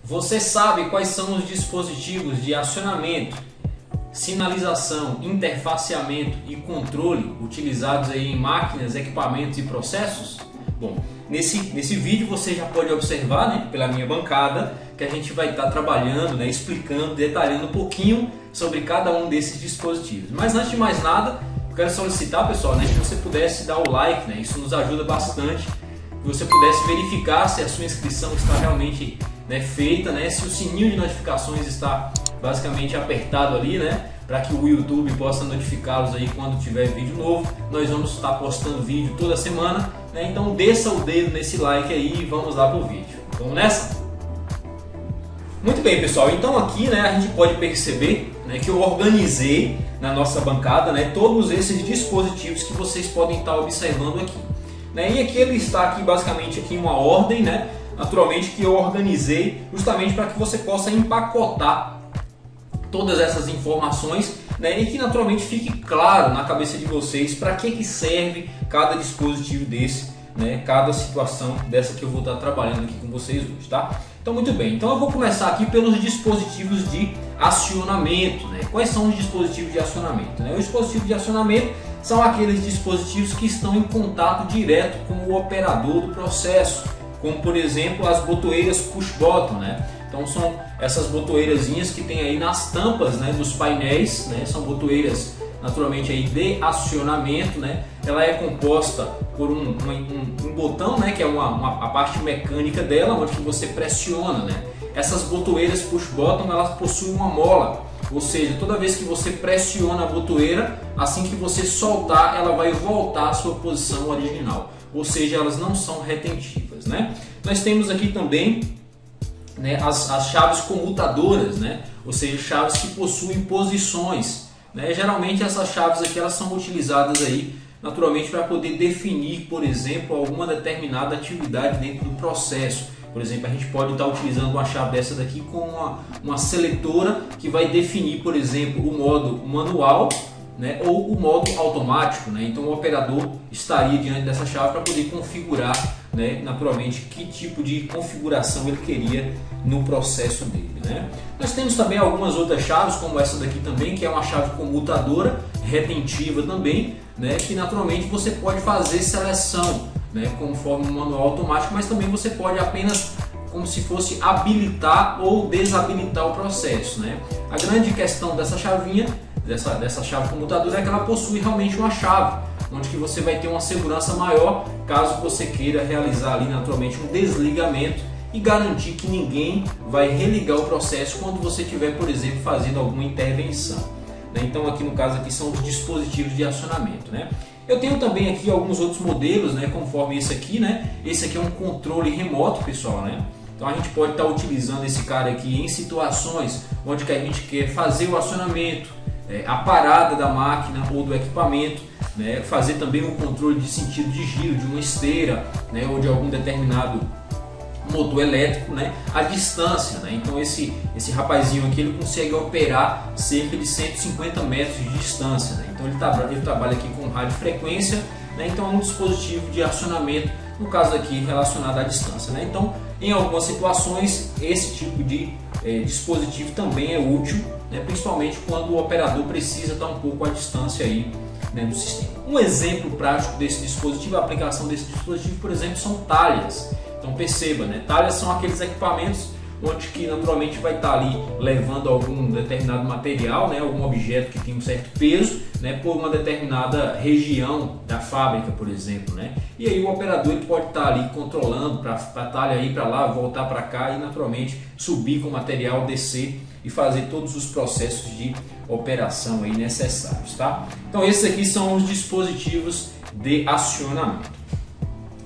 Você sabe quais são os dispositivos de acionamento, sinalização, interfaceamento e controle utilizados aí em máquinas, equipamentos e processos? Bom, nesse vídeo você já pode observar, né, pela minha bancada, que a gente vai estar trabalhando, né, explicando, detalhando um pouquinho sobre cada um desses dispositivos. Mas antes de mais nada, eu quero solicitar, pessoal, né, que você pudesse dar o like, né, isso nos ajuda bastante, que você pudesse verificar se a sua inscrição está realmente, né, feita, né, se o sininho de notificações está basicamente apertado ali, né, para que o YouTube possa notificá-los aí quando tiver vídeo novo. Nós vamos estar postando vídeo toda semana, né, então desça o dedo nesse like aí e vamos lá para o vídeo. Vamos nessa? Muito bem, pessoal, então aqui, né, a gente pode perceber, né, que eu organizei na nossa bancada, né, todos esses dispositivos que vocês podem estar observando aqui, né, e aqui ele está aqui basicamente aqui em uma ordem, né, naturalmente que eu organizei justamente para que você possa empacotar todas essas informações, né, e que naturalmente fique claro na cabeça de vocês para que serve cada dispositivo desse, né, cada situação dessa que eu vou estar trabalhando aqui com vocês hoje, tá? Então muito bem, então eu vou começar aqui pelos dispositivos de acionamento, né? Quais são os dispositivos de acionamento, né? Os dispositivos de acionamento são aqueles dispositivos que estão em contato direto com o operador do processo, como por exemplo as botoeiras push button, né? Então são essas botoeirazinhas que tem aí nas tampas, né, dos painéis, né? São botoeiras naturalmente aí de acionamento, né? Ela é composta por um botão, né, que é a parte mecânica dela, onde que você pressiona, né? Essas botoeiras push button, elas possuem uma mola, ou seja, toda vez que você pressiona a botoeira, assim que você soltar, ela vai voltar à sua posição original, ou seja, elas não são retentivas, né? Nós temos aqui também, né, as chaves comutadoras, né? Ou seja, chaves que possuem posições, né? Geralmente essas chaves aqui elas são utilizadas aí naturalmente para poder definir, por exemplo, alguma determinada atividade dentro do processo. Por exemplo, a gente pode estar utilizando uma chave dessa daqui com uma seletora que vai definir, por exemplo, o modo manual, né, ou o modo automático, né? Então o operador estaria diante dessa chave para poder configurar, né, naturalmente que tipo de configuração ele queria no processo dele, né? Nós temos também algumas outras chaves, como essa daqui também, que é uma chave comutadora retentiva também, né, que naturalmente você pode fazer seleção, né, conforme o manual automático, mas também você pode apenas como se fosse habilitar ou desabilitar o processo, né? A grande questão dessa chavinha, dessa chave comutadora, é que ela possui realmente uma chave, onde que você vai ter uma segurança maior caso você queira realizar ali naturalmente um desligamento e garantir que ninguém vai religar o processo quando você estiver, por exemplo, fazendo alguma intervenção, né? Então aqui no caso aqui são os dispositivos de acionamento, né? Eu tenho também aqui alguns outros modelos, né, conforme esse aqui, né? Esse aqui é um controle remoto, pessoal, né? Então a gente pode estar utilizando esse cara aqui em situações onde que a gente quer fazer o acionamento, a parada da máquina ou do equipamento, né? Fazer também o controle de sentido de giro de uma esteira, né, ou de algum determinado motor elétrico, né, à distância, né? Então esse rapazinho aqui ele consegue operar cerca de 150 metros de distância, né? Então ele trabalha aqui com radiofrequência, né? Então é um dispositivo de acionamento, no caso aqui relacionado à distância, né? Então em algumas situações esse tipo de dispositivo também é útil, né, principalmente quando o operador precisa estar um pouco à distância aí, né, do sistema. Um exemplo prático desse dispositivo, a aplicação desse dispositivo, por exemplo, são talhas. Então perceba, né, talhas são aqueles equipamentos onde que naturalmente vai estar ali levando algum determinado material, né, algum objeto que tem um certo peso, né, por uma determinada região da fábrica, por exemplo, né? E aí o operador ele pode estar ali controlando para a talha ir para lá, voltar para cá e naturalmente subir com o material, descer e fazer todos os processos de operação aí necessários, tá? Então esses aqui são os dispositivos de acionamento.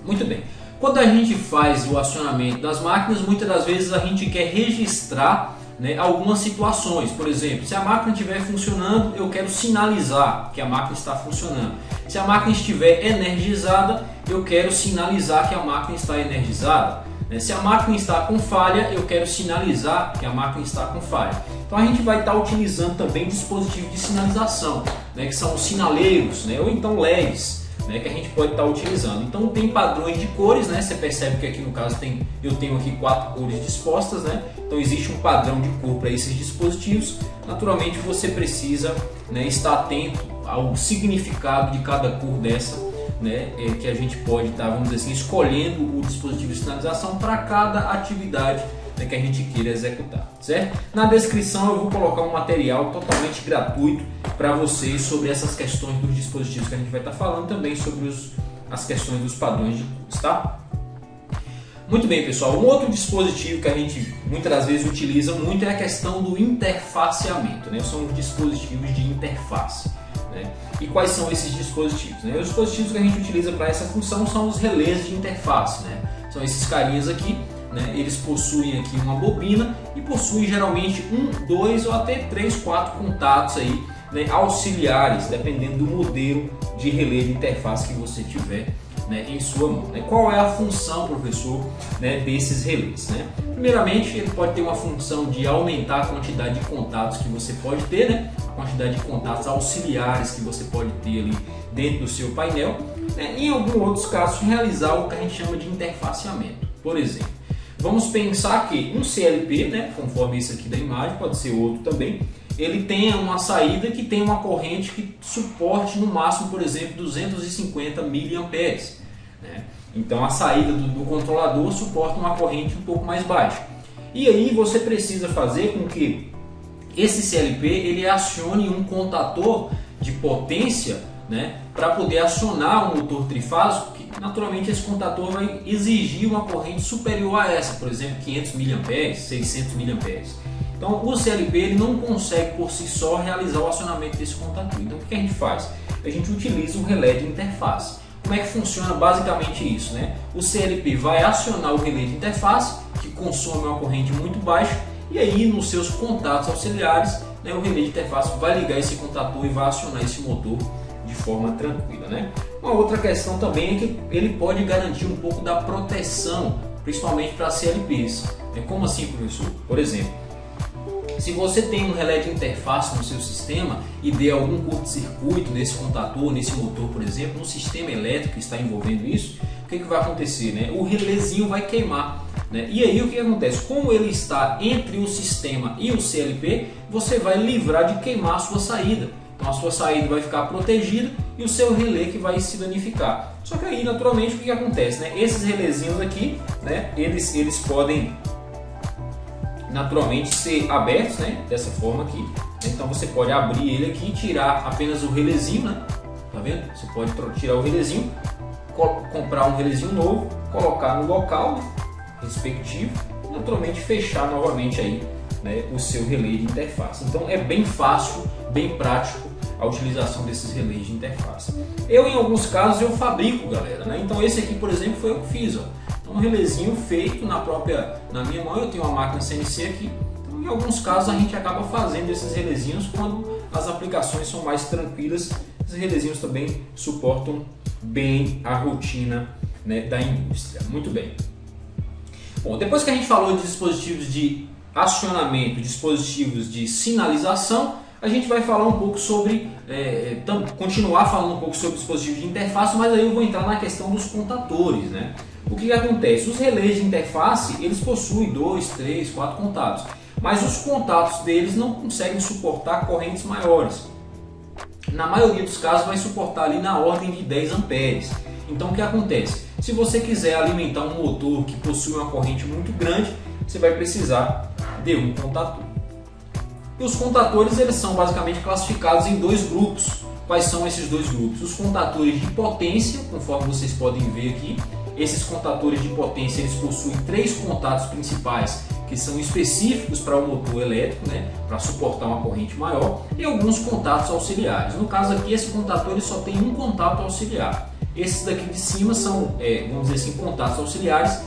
Muito bem. Quando a gente faz o acionamento das máquinas, muitas das vezes a gente quer registrar, né, algumas situações. Por exemplo, se a máquina estiver funcionando, eu quero sinalizar que a máquina está funcionando. Se a máquina estiver energizada, eu quero sinalizar que a máquina está energizada. Se a máquina está com falha, eu quero sinalizar que a máquina está com falha. Então a gente vai estar utilizando também dispositivos de sinalização, né, que são os sinaleiros, né, ou então LEDs. né, que a gente pode estar utilizando. Então tem padrões de cores, né? Você percebe que aqui no caso eu tenho aqui 4 cores dispostas, né? Então existe um padrão de cor para esses dispositivos. Naturalmente você precisa, né, estar atento ao significado de cada cor dessa, né, que a gente pode estar, vamos dizer assim, escolhendo o dispositivo de sinalização para cada atividade, né, que a gente queira executar, certo? Na descrição eu vou colocar um material totalmente gratuito para vocês sobre essas questões dos dispositivos que a gente vai estar falando, também sobre as questões dos padrões de cores, tá? Muito bem, pessoal. Um outro dispositivo que a gente muitas das vezes utiliza muito é a questão do interfaceamento, né? São os dispositivos de interface, né? E quais são esses dispositivos, né? Os dispositivos que a gente utiliza para essa função são os relés de interface, né? São esses carinhas aqui, né? Eles possuem aqui uma bobina e possuem geralmente 1, 2 ou até 3, 4 contatos aí, né, auxiliares, dependendo do modelo de relé de interface que você tiver, né, em sua mão, né? Qual é a função, professor, né, desses relés, né? Primeiramente, ele pode ter uma função de aumentar a quantidade de contatos que você pode ter, né? A quantidade de contatos auxiliares que você pode ter ali dentro do seu painel, né? Em alguns outros casos, realizar o que a gente chama de interfaceamento. Por exemplo, vamos pensar que um CLP, né, conforme esse aqui da imagem, pode ser outro também, ele tenha uma saída que tem uma corrente que suporte no máximo, por exemplo, 250 mA, né? Então a saída do controlador suporta uma corrente um pouco mais baixa. E aí você precisa fazer com que esse CLP ele acione um contator de potência, né, para poder acionar o motor trifásico, que naturalmente esse contator vai exigir uma corrente superior a essa, por exemplo, 500 mA, 600 mA. Então o CLP ele não consegue por si só realizar o acionamento desse contator. Então o que a gente faz? A gente utiliza um relé de interface. Como é que funciona basicamente isso, né? O CLP vai acionar o relé de interface, que consome uma corrente muito baixa, e aí nos seus contatos auxiliares, né, o relé de interface vai ligar esse contator e vai acionar esse motor de forma tranquila, né? Uma outra questão também é que ele pode garantir um pouco da proteção, principalmente para CLPs. Como assim, professor? Por exemplo, se você tem um relé de interface no seu sistema e der algum curto-circuito nesse contator, nesse motor, por exemplo, no sistema elétrico que está envolvendo isso, o que vai acontecer, né? O relézinho vai queimar, né? E aí o que acontece? Como ele está entre o sistema e o CLP, você vai livrar de queimar a sua saída. Então a sua saída vai ficar protegida e o seu relé que vai se danificar. Só que aí naturalmente o que acontece, né? Esses relézinhos aqui, né? Eles podem naturalmente ser abertos, né, dessa forma aqui. Então você pode abrir ele aqui e tirar apenas o relézinho, né? Tá vendo? Você pode tirar o relézinho, comprar um relézinho novo, colocar no local, né, respectivo, e naturalmente fechar novamente aí, né, o seu relé de interface. Então é bem fácil, bem prático a utilização desses relés de interface. Eu em alguns casos eu fabrico, galera, né? Então esse aqui, por exemplo, foi eu que fiz, ó. Um relézinho feito na minha mão. Eu tenho uma máquina CNC aqui, então em alguns casos a gente acaba fazendo esses relézinhos quando as aplicações são mais tranquilas. Esses relézinhos também suportam bem a rotina, né, da indústria. Muito bem. Bom, depois que a gente falou de dispositivos de acionamento, dispositivos de sinalização, a gente vai falar um pouco sobre, continuar falando um pouco sobre dispositivos de interface, mas aí eu vou entrar na questão dos contatores, né? O que acontece? Os relés de interface, eles possuem 2, 3, 4 contatos, mas os contatos deles não conseguem suportar correntes maiores. Na maioria dos casos vai suportar ali na ordem de 10 amperes. Então o que acontece? Se você quiser alimentar um motor que possui uma corrente muito grande, você vai precisar de um contator. E os contatores eles são basicamente classificados em 2 grupos. Quais são esses 2 grupos? Os contatores de potência, conforme vocês podem ver aqui. Esses contatores de potência eles possuem 3 contatos principais que são específicos para o motor elétrico, né, para suportar uma corrente maior, e alguns contatos auxiliares. No caso aqui, esse contator ele só tem um contato auxiliar. Esses daqui de cima são, vamos dizer assim, contatos auxiliares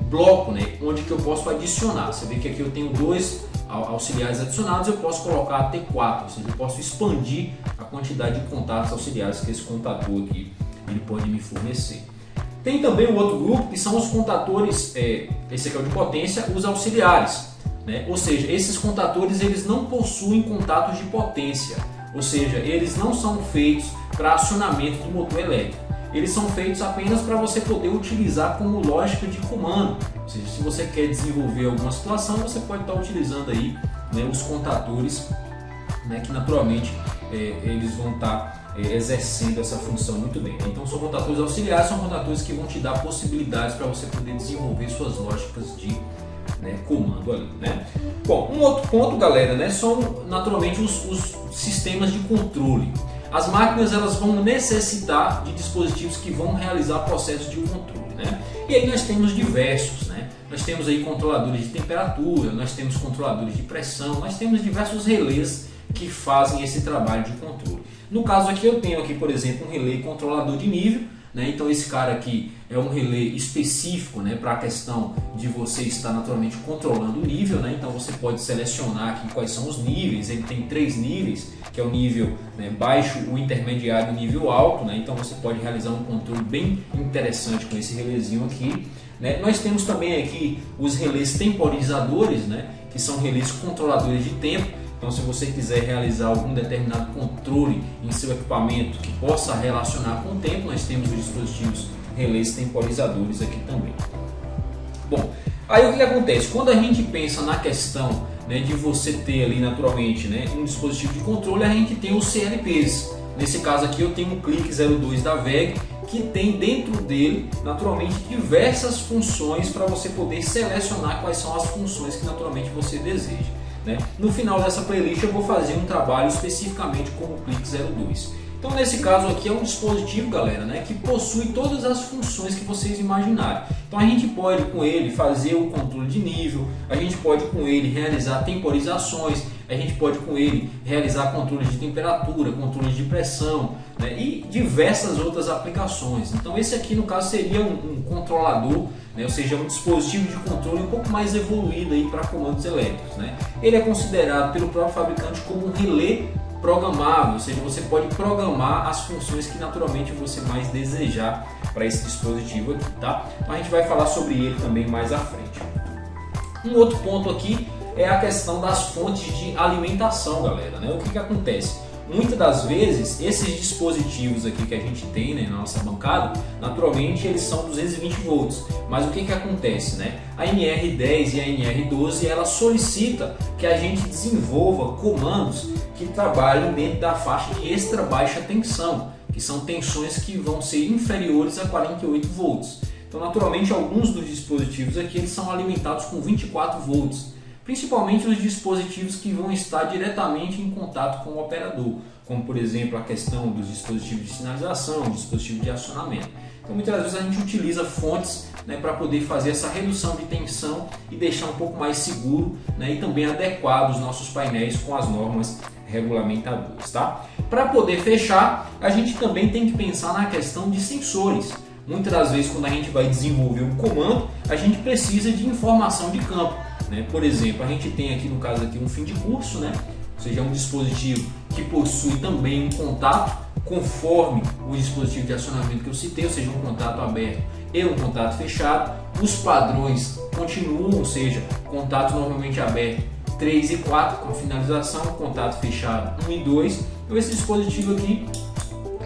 bloco, né, onde que eu posso adicionar. Você vê que aqui eu tenho 2 auxiliares adicionados, eu posso colocar até 4, ou seja, eu posso expandir a quantidade de contatos auxiliares que esse contator aqui ele pode me fornecer. Tem também um outro grupo que são os contatores, esse aqui é o de potência, os auxiliares, né? Ou seja, esses contatores eles não possuem contatos de potência, ou seja, eles não são feitos para acionamento do motor elétrico. eles são feitos apenas para você poder utilizar como lógica de comando. Ou seja, se você quer desenvolver alguma situação, você pode estar utilizando aí, né, os contadores, né, que naturalmente eles vão estar exercendo essa função muito bem. Então são contadores auxiliares, são contadores que vão te dar possibilidades para você poder desenvolver suas lógicas de, né, comando ali, né? Bom, um outro ponto, galera, né, são naturalmente os sistemas de controle. As máquinas, elas vão necessitar de dispositivos que vão realizar processos de controle, né? E aí nós temos diversos, né? Nós temos aí controladores de temperatura, nós temos controladores de pressão, nós temos diversos relés que fazem esse trabalho de controle. No caso aqui eu tenho aqui, por exemplo, um relé controlador de nível, né? Então esse cara aqui é um relé específico, né, para a questão de você estar naturalmente controlando o nível, né? Então você pode selecionar aqui quais são os níveis. Ele tem 3 níveis, que é o nível, né, baixo, o intermediário e o nível alto, né? Então você pode realizar um controle bem interessante com esse relézinho aqui, né? Nós temos também aqui os relés temporizadores, né, que são relés controladores de tempo. Então, se você quiser realizar algum determinado controle em seu equipamento que possa relacionar com o tempo, nós temos os dispositivos relés temporizadores aqui também. Bom, aí o que acontece? Quando a gente pensa na questão, né, de você ter ali naturalmente, né, um dispositivo de controle, a gente tem os CLPs. Nesse caso aqui eu tenho um Click 02 da WEG, que tem dentro dele naturalmente diversas funções para você poder selecionar quais são as funções que naturalmente você deseja. No final dessa playlist eu vou fazer um trabalho especificamente com o Click 02. Então nesse caso aqui é um dispositivo, galera, né, que possui todas as funções que vocês imaginarem. Então a gente pode com ele fazer o controle de nível, a gente pode com ele realizar temporizações, a gente pode com ele realizar controles de temperatura, controles de pressão, né, e diversas outras aplicações. Então esse aqui no caso seria um controlador, né, ou seja, um dispositivo de controle um pouco mais evoluído para comandos elétricos, né. Ele é considerado pelo próprio fabricante como um relé programável, ou seja, você pode programar as funções que naturalmente você mais desejar para esse dispositivo aqui, tá? Então a gente vai falar sobre ele também mais à frente. Um outro ponto aqui é a questão das fontes de alimentação, galera, né? O que acontece? Muitas das vezes esses dispositivos aqui que a gente tem, né, na nossa bancada, naturalmente eles são 220 volts, mas o que acontece, né? A NR10 e a NR12 ela solicita que a gente desenvolva comandos que trabalhem dentro da faixa de extra baixa tensão, que são tensões que vão ser inferiores a 48 volts. Então naturalmente alguns dos dispositivos aqui eles são alimentados com 24 volts. Principalmente os dispositivos que vão estar diretamente em contato com o operador, como por exemplo a questão dos dispositivos de sinalização, dispositivo de acionamento. Então muitas vezes a gente utiliza fontes, né, para poder fazer essa redução de tensão e deixar um pouco mais seguro, né, e também adequar os nossos painéis com as normas regulamentadoras, tá? Para poder fechar, a gente também tem que pensar na questão de sensores. Muitas das vezes quando a gente vai desenvolver um comando, a gente precisa de informação de campo. Por exemplo, a gente tem aqui no caso aqui um fim de curso, né? Ou seja, é um dispositivo que possui também um contato conforme o dispositivo de acionamento que eu citei, ou seja, um contato aberto e um contato fechado. Os padrões continuam, ou seja, contato normalmente aberto 3 e 4 com finalização, contato fechado 1 e 2. Então esse dispositivo aqui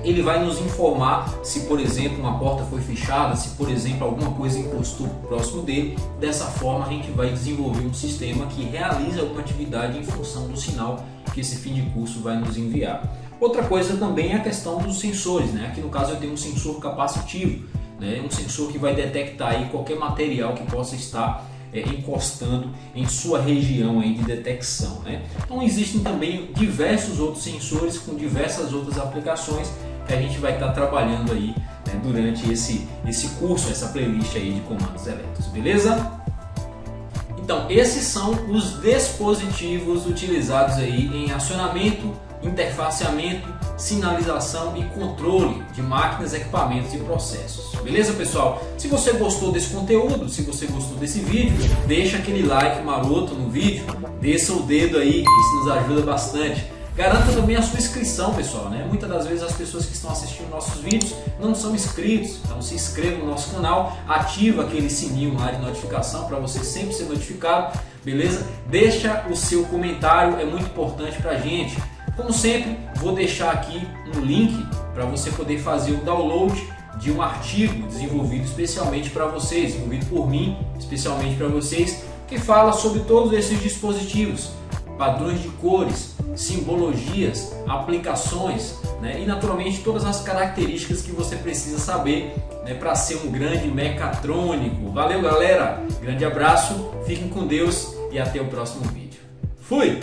ele vai nos informar se, por exemplo, uma porta foi fechada, se, por exemplo, alguma coisa encostou próximo dele. Dessa forma, a gente vai desenvolver um sistema que realiza alguma atividade em função do sinal que esse fim de curso vai nos enviar. Outra coisa também é a questão dos sensores, né? Aqui no caso eu tenho um sensor capacitivo, né? Um sensor que vai detectar aí qualquer material que possa estar encostando em sua região aí de detecção, né? Então existem também diversos outros sensores com diversas outras aplicações que a gente vai estar trabalhando aí, né, durante esse curso, essa playlist aí de comandos elétricos, beleza? Então esses são os dispositivos utilizados aí em acionamento, interfaceamento, sinalização e controle de máquinas, equipamentos e processos. Beleza, pessoal? Se você gostou desse conteúdo, se você gostou desse vídeo, deixa aquele like maroto no vídeo, desça o dedo aí, isso nos ajuda bastante. Garanta também a sua inscrição, pessoal, né? Muitas das vezes as pessoas que estão assistindo nossos vídeos não são inscritos, então se inscreva no nosso canal, ativa aquele sininho lá de notificação para você sempre ser notificado, beleza? Deixa o seu comentário, é muito importante para a gente. Como sempre, vou deixar aqui um link para você poder fazer o download de um artigo desenvolvido especialmente para vocês, desenvolvido por mim, especialmente para vocês, que fala sobre todos esses dispositivos, padrões de cores, simbologias, aplicações, né? E naturalmente todas as características que você precisa saber, né, para ser um grande mecatrônico. Valeu, galera, grande abraço, fiquem com Deus e até o próximo vídeo. Fui!